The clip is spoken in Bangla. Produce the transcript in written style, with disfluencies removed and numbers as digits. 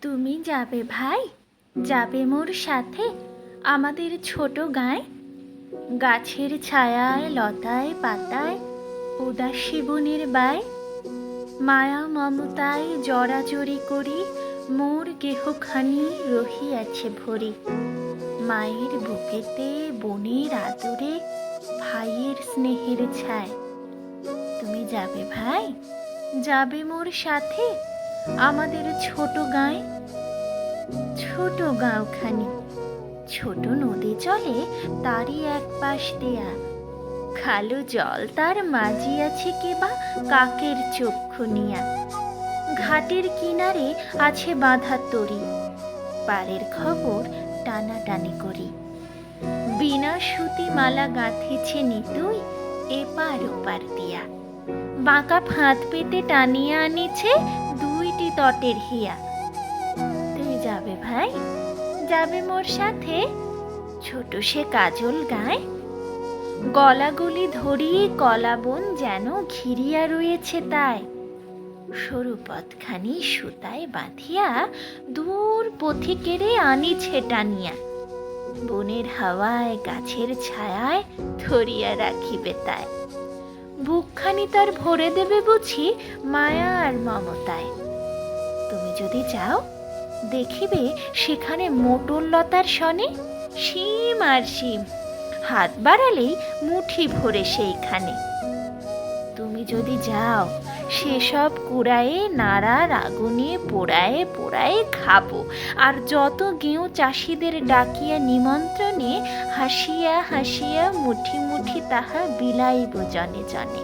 তুমি যাবে ভাই, যাবে মোর সাথে আমাদের ছোট গাঁয়ে। গাছের ছায়ায় লতায় পাতায় উদাসী বনের বায়, মায়া মমতায় জড়াজড়ি করি মোর গেহখানি রহিয়াছে ভরি। মায়ের বুকেতে বনের আদরে ভাইয়ের স্নেহের ছায়। তুমি যাবে ভাই, যাবে মোর সাথে আমাদের ছোট গাঁয়ে। ছোট গাঁওখানি, ছোট নদী চলে তারই এক পাশ দেয়া। খালো জল তার মাঝিয়াছে কেবা কাকের চক্ষু নিয়া। ঘাটের কিনারে আছে বাঁধা তরি, পাড়ের খবর টানাটানি করি। বিনা সুতি মালা গাঁথিছে নিতুই এপার ওপার দিয়া। বাঁকা ফাঁদ পেতে টানিয়া আনিছে দুইটি তটের হিয়া। তুমি যাবে ভাই, যাবে মোর সাথে ছোট সে কাজল গায়। গলাগলি ধরি কলা বন যেন ঘিরিয়া রয়েছে তাই। সরু পথখানি সুতায় বাঁধিয়া দূর পথিকেরে আনিছে টানিয়া। বনের হাওয়ায় গাছের ছায়ায় ধরিয়া রাখিবে তাই। বুকখানি তার ভরে দেবে বুঝি মায়া আর মমতায়। তুমি যদি যাও, দেখিবে সেখানে মোটর লতার সনে শিম আর শিম, হাত বাড়ালেই মুঠি ভরে সেইখানে। তুমি যদি যাও, সেসব কুড়ায়ে নাড়ার আগুনে পোড়ায়ে পোড়ায়ে খাবো। আর যত গেঁয়ো চাষিদের ডাকিয়া নিমন্ত্রণে হাসিয়া হাসিয়া মুঠি মুঠি তাহা বিলাইব জনে জনে।